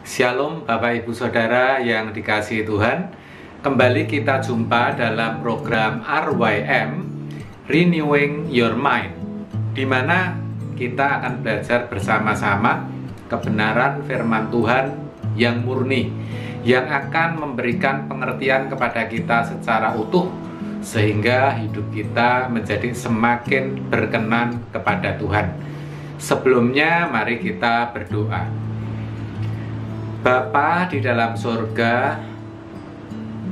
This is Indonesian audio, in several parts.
Shalom Bapak Ibu Saudara yang dikasihi Tuhan. Kembali kita jumpa dalam program RYM Renewing Your Mind, di mana kita akan belajar bersama-sama kebenaran firman Tuhan yang murni, yang akan memberikan pengertian kepada kita secara utuh, sehingga hidup kita menjadi semakin berkenan kepada Tuhan. Sebelumnya mari kita berdoa. Bapa di dalam surga,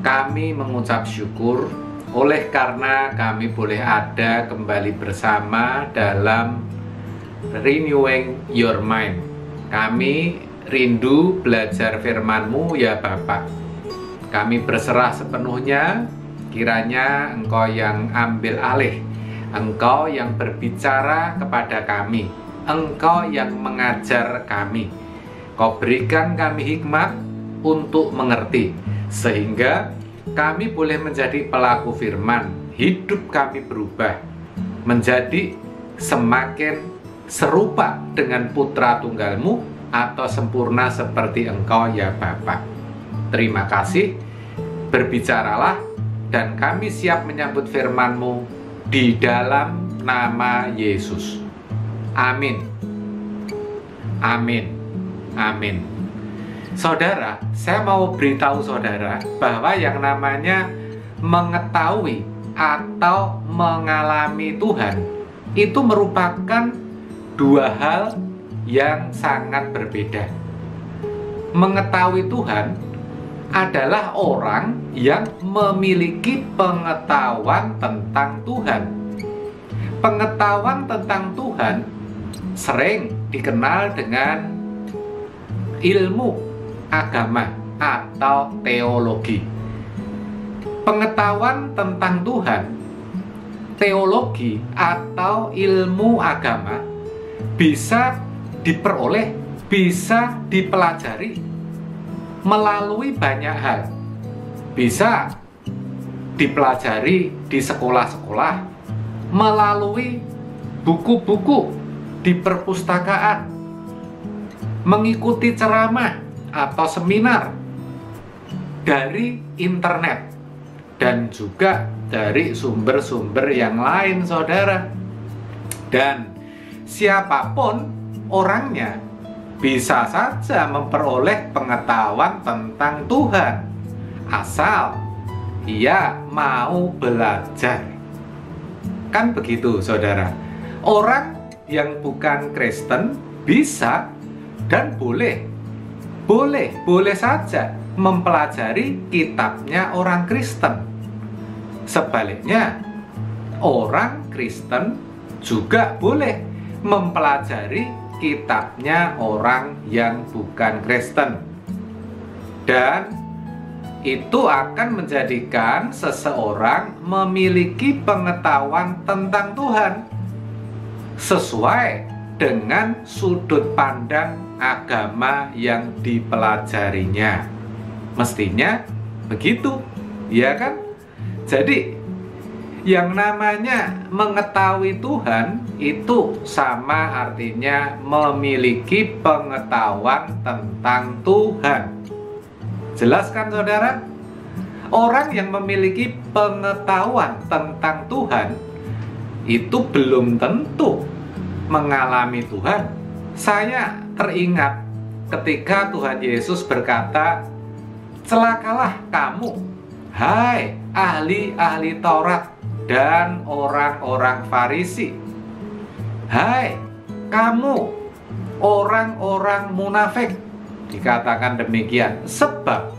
kami mengucap syukur oleh karena kami boleh ada kembali bersama dalam Renewing Your Mind. Kami rindu belajar firman-Mu ya Bapa. Kami berserah sepenuhnya, kiranya Engkau yang ambil alih, Engkau yang berbicara kepada kami, Engkau yang mengajar kami. Kau berikan kami hikmat untuk mengerti, sehingga kami boleh menjadi pelaku firman. Hidup kami berubah menjadi semakin serupa dengan Putra Tunggal-Mu, atau sempurna seperti Engkau ya Bapa. Terima kasih, berbicaralah, dan kami siap menyambut firman-Mu di dalam nama Yesus. Amin. Amin. Amin. Saudara, saya mau beritahu saudara bahwa yang namanya mengetahui atau mengalami Tuhan itu merupakan dua hal yang sangat berbeda. Mengetahui Tuhan adalah orang yang memiliki pengetahuan tentang Tuhan. Pengetahuan tentang Tuhan sering dikenal dengan ilmu agama atau teologi. Pengetahuan tentang Tuhan, teologi atau ilmu agama bisa diperoleh, bisa dipelajari melalui banyak hal. Bisa dipelajari di sekolah-sekolah, melalui buku-buku di perpustakaan, mengikuti ceramah atau seminar dari internet, dan juga dari sumber-sumber yang lain, saudara. Dan siapapun orangnya bisa saja memperoleh pengetahuan tentang Tuhan, asal ia mau belajar. Kan begitu, saudara. Orang yang bukan Kristen bisa dan boleh saja mempelajari kitabnya orang Kristen. Sebaliknya, orang Kristen juga boleh mempelajari kitabnya orang yang bukan Kristen. Dan itu akan menjadikan seseorang memiliki pengetahuan tentang Tuhan sesuai dengan sudut pandang agama yang dipelajarinya. Mestinya begitu, ya kan? Jadi yang namanya mengetahui Tuhan itu sama artinya memiliki pengetahuan tentang Tuhan. Jelas kan, saudara? Orang yang memiliki pengetahuan tentang Tuhan itu belum tentu mengalami Tuhan. Saya teringat ketika Tuhan Yesus berkata, "Celakalah kamu, hai ahli-ahli Taurat dan orang-orang Farisi. Hai kamu orang-orang munafik," dikatakan demikian, "sebab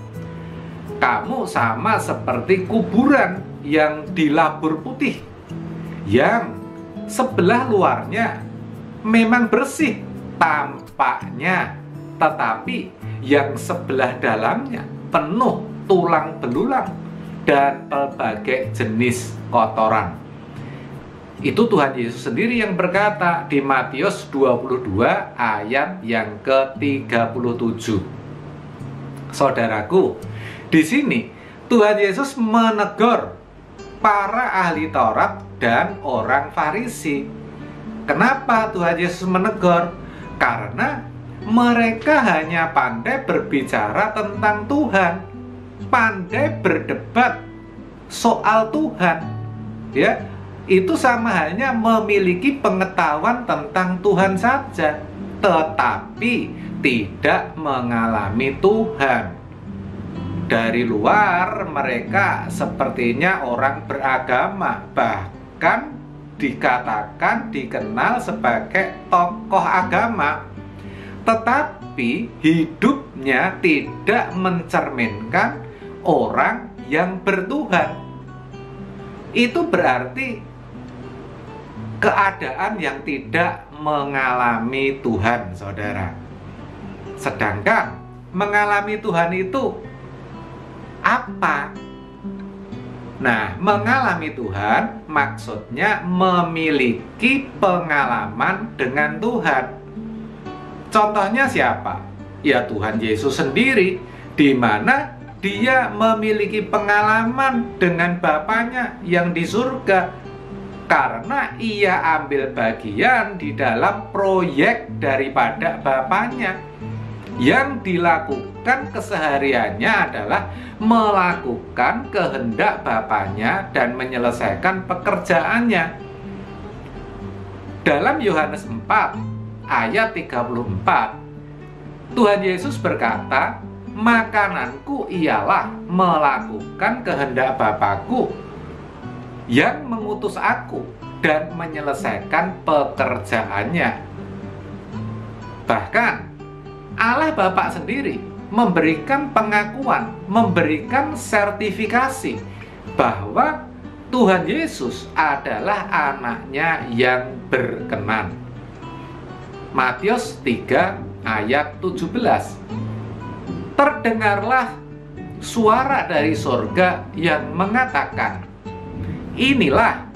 kamu sama seperti kuburan yang dilabur putih, yang sebelah luarnya memang bersih tampaknya, tetapi yang sebelah dalamnya penuh tulang belulang dan berbagai jenis kotoran." Itu Tuhan Yesus sendiri yang berkata di Matius 22 ayat yang ke-37. Saudaraku, di sini Tuhan Yesus menegur para ahli Taurat dan orang Farisi. Kenapa Tuhan Yesus menegur? Karena Mereka hanya pandai berbicara tentang Tuhan, pandai berdebat soal Tuhan. Ya, itu sama halnya memiliki pengetahuan tentang Tuhan saja, tetapi tidak mengalami Tuhan. Dari luar mereka sepertinya orang beragama, bahkan dikatakan dikenal sebagai tokoh agama, tetapi hidupnya tidak mencerminkan orang yang bertuhan. Itu berarti keadaan yang tidak mengalami Tuhan, saudara. Sedangkan mengalami Tuhan itu apa? Nah, mengalami Tuhan maksudnya memiliki pengalaman dengan Tuhan. Contohnya siapa? Ya Tuhan Yesus sendiri, di mana Dia memiliki pengalaman dengan Bapaknya yang di surga, karena Ia ambil bagian di dalam proyek daripada Bapaknya. Yang dilakukan kesehariannya adalah melakukan kehendak Bapaknya dan menyelesaikan pekerjaannya. Dalam Yohanes 4 ayat 34, Tuhan Yesus berkata, "Makananku ialah melakukan kehendak Bapakku yang mengutus aku dan menyelesaikan pekerjaannya." Bahkan Allah Bapa sendiri memberikan pengakuan, memberikan sertifikasi bahwa Tuhan Yesus adalah anaknya yang berkenan. Matius 3 ayat 17. Terdengarlah suara dari sorga yang mengatakan, "Inilah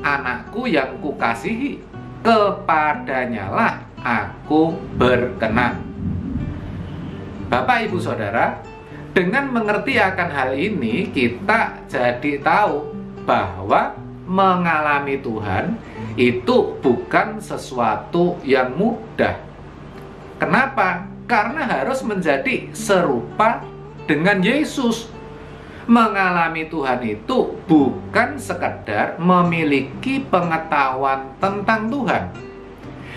anakku yang kukasihi, kepadanyalah aku berkenan." Bapak, Ibu, Saudara, dengan mengerti akan hal ini, kita jadi tahu bahwa mengalami Tuhan itu bukan sesuatu yang mudah. Kenapa? Karena harus menjadi serupa dengan Yesus. Mengalami Tuhan itu bukan sekedar memiliki pengetahuan tentang Tuhan.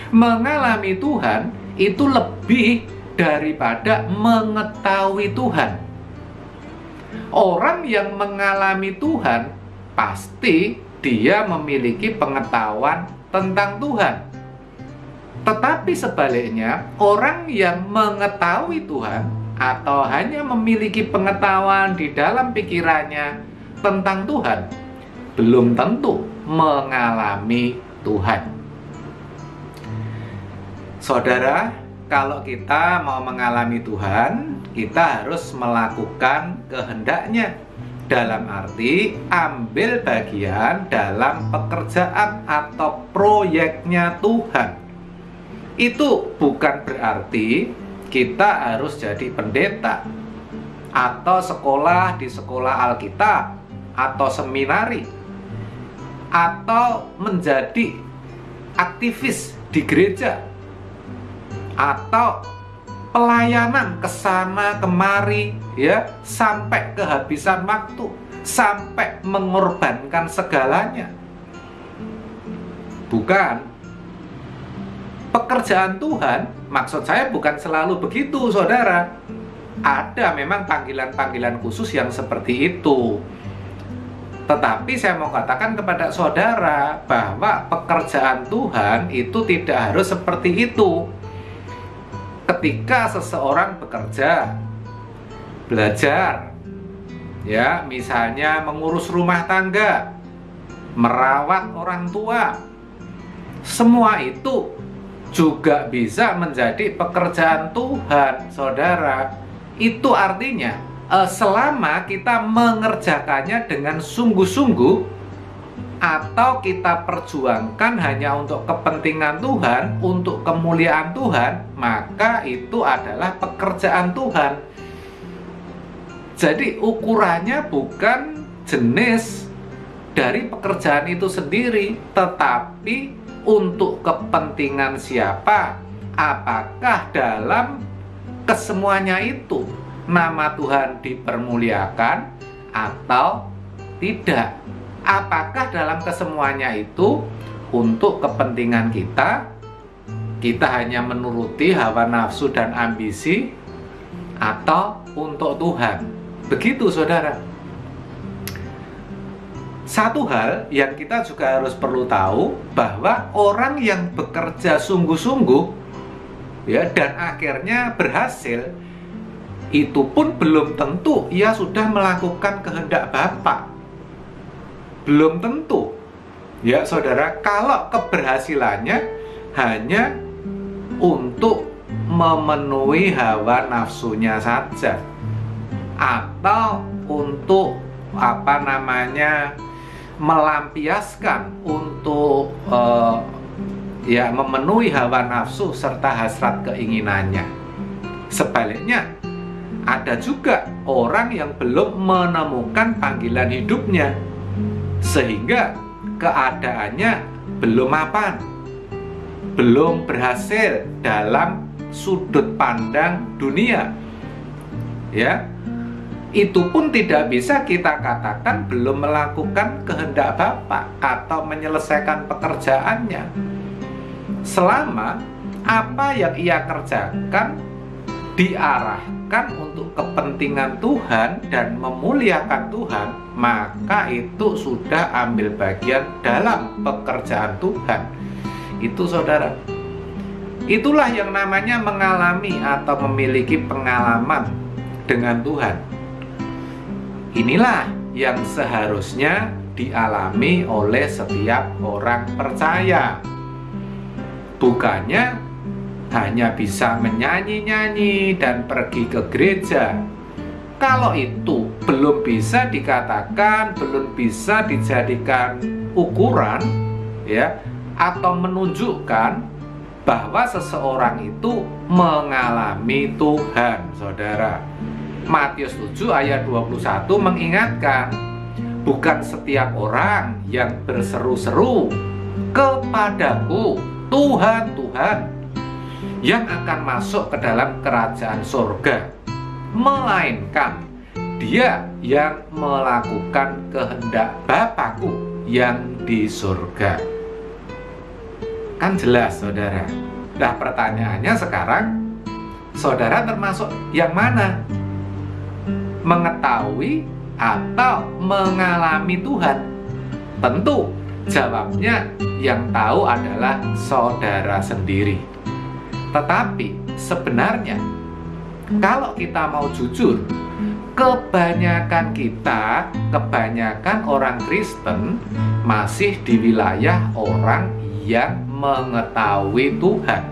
Mengalami Tuhan itu lebih daripada mengetahui Tuhan. Orang yang mengalami Tuhan pasti dia memiliki pengetahuan tentang Tuhan. Tetapi sebaliknya, orang yang mengetahui Tuhan atau hanya memiliki pengetahuan di dalam pikirannya tentang Tuhan, belum tentu mengalami Tuhan. Saudara, kalau kita mau mengalami Tuhan, kita harus melakukan kehendak-Nya. Dalam arti ambil bagian dalam pekerjaan atau proyeknya Tuhan. Itu bukan berarti kita harus jadi pendeta atau sekolah di sekolah Alkitab atau seminari atau menjadi aktivis di gereja atau pelayanan kesana kemari, ya, sampai kehabisan waktu, sampai mengorbankan segalanya. Bukan. Pekerjaan Tuhan, maksud saya bukan selalu begitu, saudara. Ada memang panggilan-panggilan khusus yang seperti itu. Tetapi saya mau katakan kepada saudara bahwa pekerjaan Tuhan itu tidak harus seperti itu. Ketika seseorang bekerja, belajar, ya, misalnya mengurus rumah tangga, merawat orang tua, semua itu juga bisa menjadi pekerjaan Tuhan, saudara. Itu artinya selama kita mengerjakannya dengan sungguh-sungguh atau kita perjuangkan hanya untuk kepentingan Tuhan, untuk kemuliaan Tuhan, maka itu adalah pekerjaan Tuhan. Jadi ukurannya bukan jenis dari pekerjaan itu sendiri, tetapi untuk kepentingan siapa, apakah dalam kesemuanya itu nama Tuhan dipermuliakan atau tidak? Apakah dalam kesemuanya itu untuk kepentingan kita hanya menuruti hawa nafsu dan ambisi, atau untuk Tuhan? Begitu, saudara. Satu hal yang kita juga harus perlu tahu, bahwa orang yang bekerja sungguh-sungguh ya dan akhirnya berhasil, itu pun belum tentu ia sudah melakukan kehendak Bapa. Belum tentu. Ya, saudara, kalau keberhasilannya hanya untuk memenuhi hawa nafsunya saja, atau untuk melampiaskan untuk memenuhi hawa nafsu serta hasrat keinginannya. Sebaliknya, ada juga orang yang belum menemukan panggilan hidupnya, sehingga keadaannya belum berhasil dalam sudut pandang dunia. Ya, itu pun tidak bisa kita katakan belum melakukan kehendak Bapa atau menyelesaikan pekerjaannya, selama apa yang ia kerjakan diarahkan untuk kepentingan Tuhan dan memuliakan Tuhan, maka itu sudah ambil bagian dalam pekerjaan Tuhan. Itu, saudara. Itulah yang namanya mengalami atau memiliki pengalaman dengan Tuhan. Inilah yang seharusnya dialami oleh setiap orang percaya. Bukannya hanya bisa menyanyi-nyanyi dan pergi ke gereja. Kalau itu belum bisa dikatakan, belum bisa dijadikan ukuran, ya, atau menunjukkan bahwa seseorang itu mengalami Tuhan, saudara. Matius 7 ayat 21 mengingatkan, bukan setiap orang yang berseru-seru kepadaku, Tuhan, Tuhan, yang akan masuk ke dalam kerajaan surga, melainkan dia yang melakukan kehendak Bapakku yang di surga. Kan jelas, saudara. Nah, pertanyaannya sekarang, saudara termasuk yang mana? Mengetahui atau mengalami Tuhan? Tentu jawabnya yang tahu adalah saudara sendiri. Tetapi sebenarnya kalau kita mau jujur, kebanyakan orang Kristen masih di wilayah orang yang mengetahui Tuhan.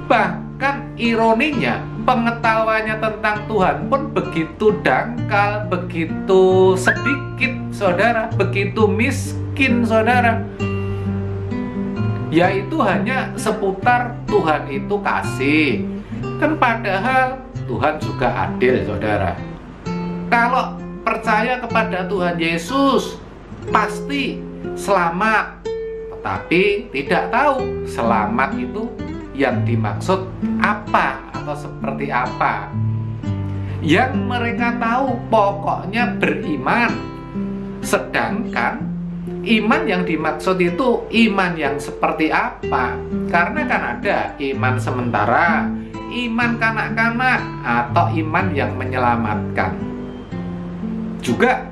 Bahkan ironinya, pengetahuannya tentang Tuhan pun begitu dangkal, begitu sedikit, saudara, begitu miskin, saudara. Yaitu hanya seputar Tuhan itu kasih. Kan padahal Tuhan juga adil, saudara. Kalau percaya kepada Tuhan Yesus, pasti selamat. Tetapi tidak tahu selamat itu yang dimaksud apa atau seperti apa. Yang mereka tahu pokoknya beriman. Sedangkan iman yang dimaksud itu iman yang seperti apa? Karena kan ada iman sementara, iman kanak-kanak, atau iman yang menyelamatkan. Juga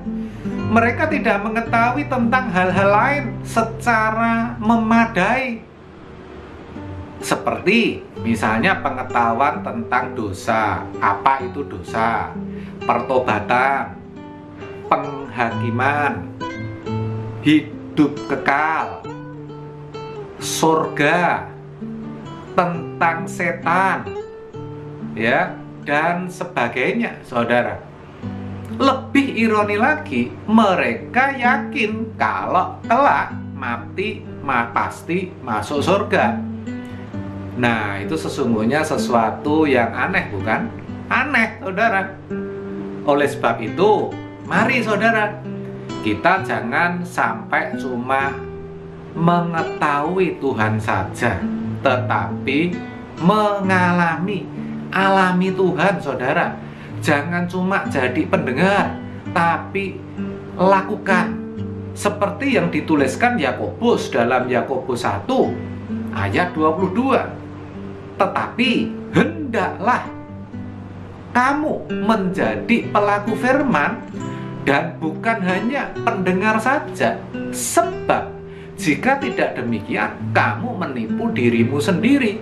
mereka tidak mengetahui tentang hal-hal lain secara memadai. Seperti misalnya pengetahuan tentang dosa. Apa itu dosa? Pertobatan, penghakiman, hidup kekal, surga, tentang setan, ya, dan sebagainya, saudara. Lebih ironi lagi, mereka yakin kalau kelak mati pasti masuk surga. Nah, itu sesungguhnya sesuatu yang aneh, bukan? Aneh, saudara. Oleh sebab itu, mari, saudara, kita jangan sampai cuma mengetahui Tuhan saja, tetapi mengalami. Alami Tuhan, saudara. Jangan cuma jadi pendengar, tapi lakukan. Seperti yang dituliskan Yakobus dalam Yakobus 1 ayat 22. Tetapi hendaklah kamu menjadi pelaku firman dan bukan hanya pendengar saja. Sebab jika tidak demikian, kamu menipu dirimu sendiri.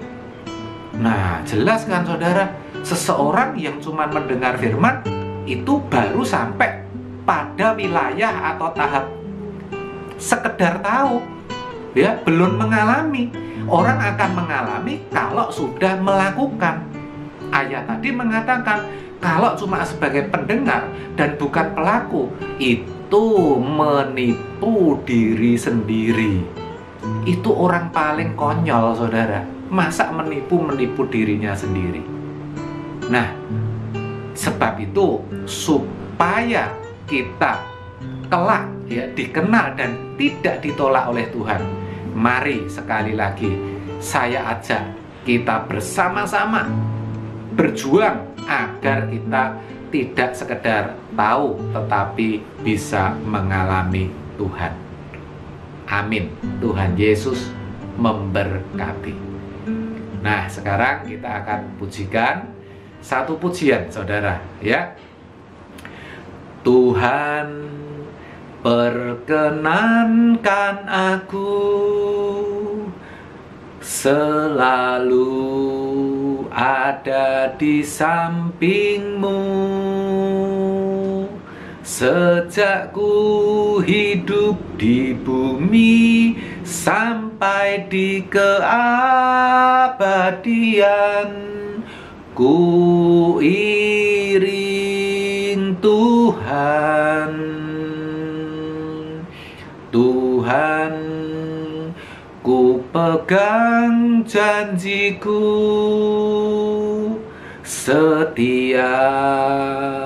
Nah, jelas kan saudara, seseorang yang cuma mendengar firman itu baru sampai pada wilayah atau tahap sekedar tahu, ya, belum mengalami. Orang akan mengalami kalau sudah melakukan. Ayat tadi mengatakan kalau cuma sebagai pendengar dan bukan pelaku, itu menipu diri sendiri. Itu orang paling konyol, saudara. Masa menipu dirinya sendiri. Nah, sebab itu supaya kita kelak, ya, dikenal dan tidak ditolak oleh Tuhan, mari sekali lagi saya ajak kita bersama-sama berjuang agar kita tidak sekedar tahu tetapi bisa mengalami Tuhan. Amin. Tuhan Yesus memberkati. Nah, sekarang kita akan pujikan satu pujian, saudara, ya. Tuhan, perkenankan aku selalu ada di sampingmu. Sejak ku hidup di bumi sampai di keabadian, ku iring Tuhan. Tuhan, ku pegang janjiku, setia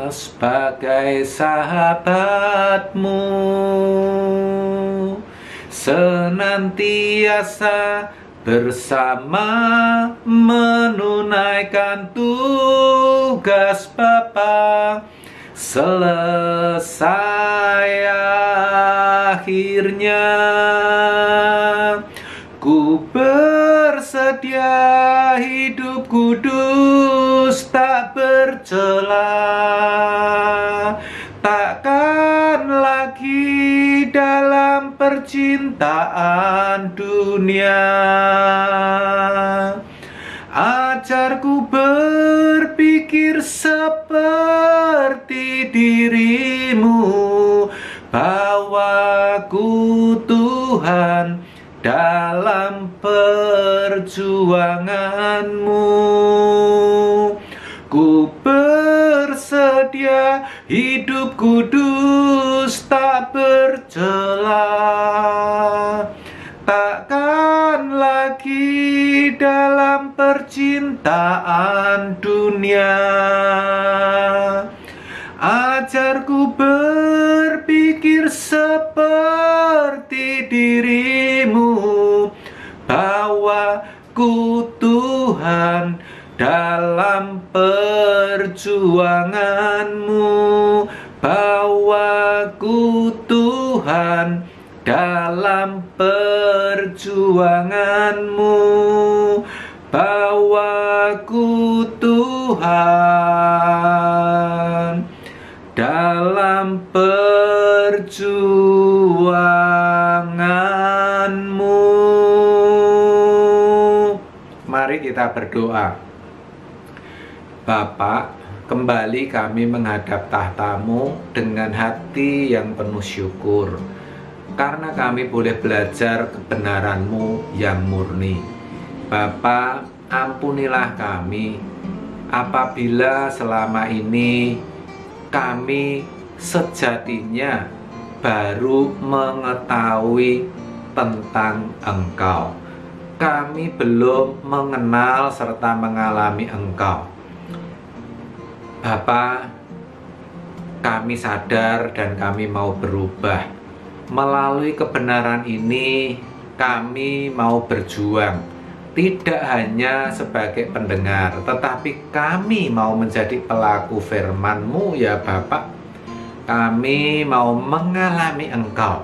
sebagai sahabatmu, senantiasa bersama menunaikan tugas Bapa. Selesai akhirnya, ku bersedia hidup kudus tak bercela. Takkan lagi dalam percintaan dunia. Ajarku berpikir seperti dirimu, bawaku Tuhan dalam perjuanganmu. Ku bersedia hidup kudus tak bercela. Takkan lagi dalam percintaan dunia. Ajarku berpikir seperti dirimu, bawaku Tuhan dalam perjuanganmu. Bawaku Tuhan dalam perjuanganmu. Bawaku Tuhan dalam perjuanganmu. Mari kita berdoa. Bapa, kembali kami menghadap tahta-Mu dengan hati yang penuh syukur, karena kami boleh belajar kebenaran-Mu yang murni. Bapa, ampunilah kami apabila selama ini kami sejatinya baru mengetahui tentang Engkau. Kami belum mengenal serta mengalami Engkau. Bapa, kami sadar dan kami mau berubah. Melalui kebenaran ini kami mau berjuang tidak hanya sebagai pendengar, tetapi kami mau menjadi pelaku firman-Mu ya Bapak. Kami mau mengalami Engkau,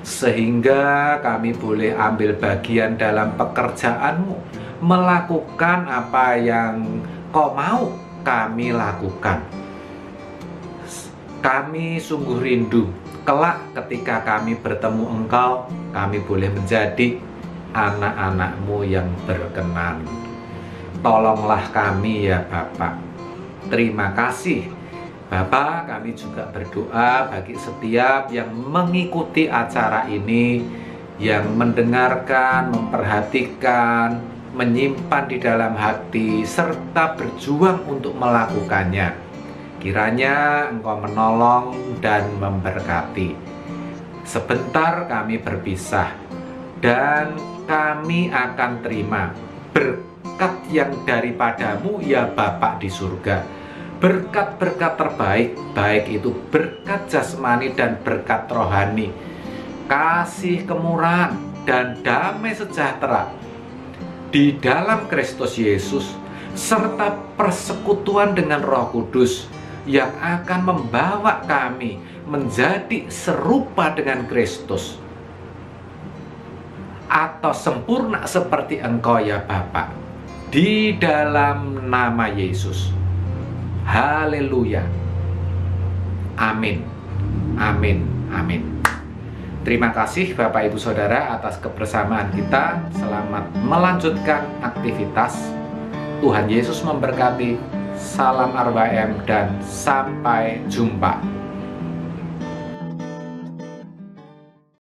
sehingga kami boleh ambil bagian dalam pekerjaan-Mu, melakukan apa yang Kau mau kami lakukan. Kami sungguh rindu, kelak ketika kami bertemu Engkau, kami boleh menjadi anak-anak-Mu yang berkenan. Tolonglah kami ya Bapak. Terima kasih Bapak. Kami juga berdoa bagi setiap yang mengikuti acara ini, yang mendengarkan, memperhatikan, menyimpan di dalam hati, serta berjuang untuk melakukannya. Kiranya Engkau menolong dan memberkati. Sebentar kami berpisah, dan kami akan terima berkat yang daripadamu ya Bapa di surga. Berkat-berkat terbaik, baik itu berkat jasmani dan berkat rohani, kasih kemurahan dan damai sejahtera di dalam Kristus Yesus, serta persekutuan dengan Roh Kudus yang akan membawa kami menjadi serupa dengan Kristus, atau sempurna seperti Engkau ya Bapa, di dalam nama Yesus. Haleluya. Amin. Amin. Amin. Terima kasih Bapak Ibu Saudara atas kebersamaan kita. Selamat melanjutkan aktivitas. Tuhan Yesus memberkati. Salam RWM dan sampai jumpa.